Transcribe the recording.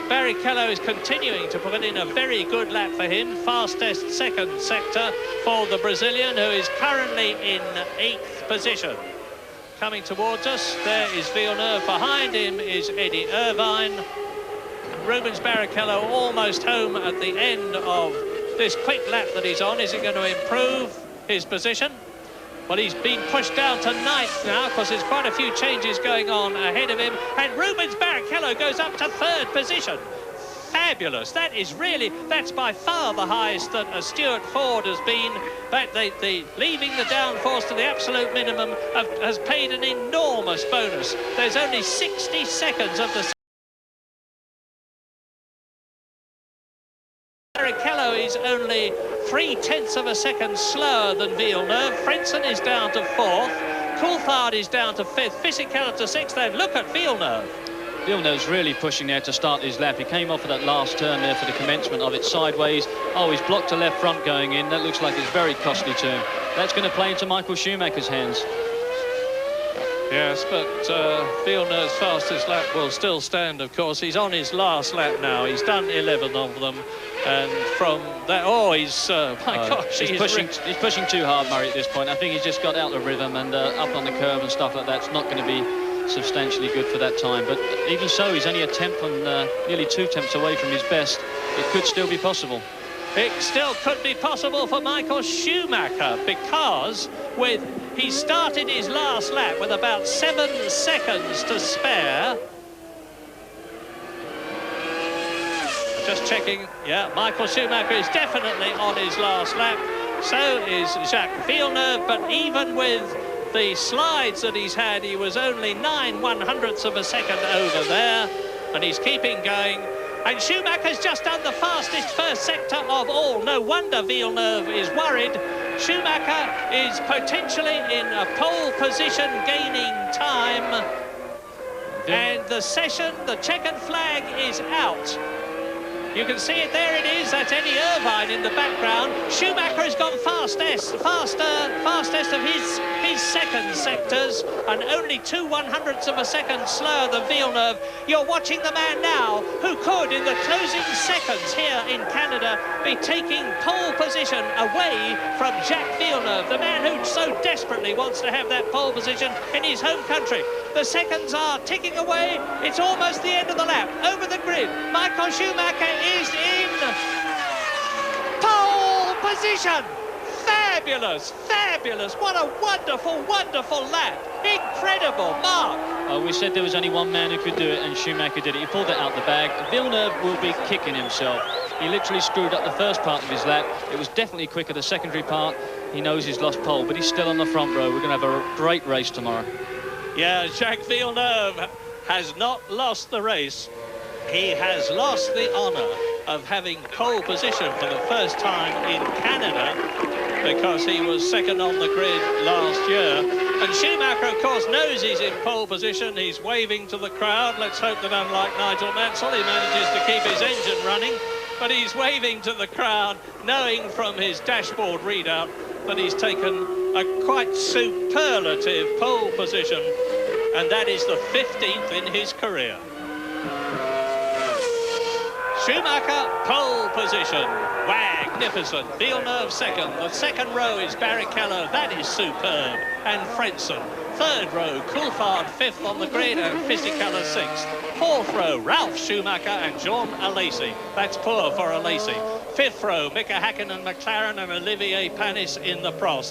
Barrichello is continuing to put in a very good lap for him. Fastest second sector for the Brazilian, who is currently in 8th position. Coming towards us, there is Villeneuve. Behind him is Eddie Irvine. Rubens Barrichello almost home at the end of this quick lap that he's on. Is he going to improve his position? Well, he's been pushed down to 9th now because there's quite a few changes going on ahead of him. And Rubens Barrichello goes up to 3rd position. Fabulous. That is really, that's by far the highest that a Stuart Ford has been. But leaving the downforce to the absolute minimum has paid an enormous bonus. There's only 60 seconds of the... Barrichello is only 0.3 of a second slower than Villeneuve. Frentzen is down to 4th. Coulthard is down to 5th. Fisichella to 6th. Then look at Villeneuve. Villeneuve's really pushing there to start his lap. He came off of that last turn there for the commencement of it sideways. Oh, he's blocked a left front going in. That looks like it's very costly to him. That's going to play into Michael Schumacher's hands. Yes, but Villeneuve's fastest lap will still stand, of course. He's on his last lap now. He's done 11 of them. And from that, my gosh, he's pushing too hard, Murray, at this point. I think he's just got out of rhythm, and up on the curve and stuff like that's not going to be substantially good for that time. But even so, he's only a tenth and nearly 2 tenths away from his best. It could still be possible. It still could be possible for Michael Schumacher, because he started his last lap with about 7 seconds to spare. Just checking, yeah, Michael Schumacher is definitely on his last lap. So is Jacques Villeneuve, but even with the slides that he's had, he was only 9/100ths of a second over there, and he's keeping going. And Schumacher's just done the fastest first sector of all. No wonder Villeneuve is worried. Schumacher is potentially in a pole position, gaining time. And the checkered flag is out. You can see it, there it is, that's Eddie Irvine in the background. Schumacher has gone fastest of his second sectors, and only 2/100ths of a second slower than Villeneuve. You're watching the man now who could, in the closing seconds here in Canada, be taking pole position away from Jacques Villeneuve, the man who so desperately wants to have that pole position in his home country. The seconds are ticking away. It's almost the end of the lap. Over the grid, Michael Schumacher is in pole position. Fabulous, fabulous. What a wonderful, wonderful lap. Incredible, Mark. We said there was only one man who could do it, and Schumacher did it. He pulled it out the bag. Villeneuve will be kicking himself. He literally screwed up the first part of his lap. It was definitely quicker the secondary part. He knows he's lost pole, but he's still on the front row. We're going to have a great race tomorrow. Yeah, Jacques Villeneuve has not lost the race. He has lost the honour of having pole position for the first time in Canada, because he was second on the grid last year. And Schumacher, of course, knows he's in pole position. He's waving to the crowd. Let's hope that, unlike Nigel Mansell, he manages to keep his engine running. But he's waving to the crowd, knowing from his dashboard readout that he's taken a quite superlative pole position, and that is the 15th in his career. Schumacher, pole position, magnificent. Villeneuve second. The second row is Barrichello, that is superb. And Frentzen. Third row, Coulthard 5th on the grid, and Fisichella 6th. Fourth row, Ralph Schumacher and Jean Alesi. That's poor for Alesi. Fifth row, Mika Hakkinen, McLaren, and Olivier Panis in the Prost.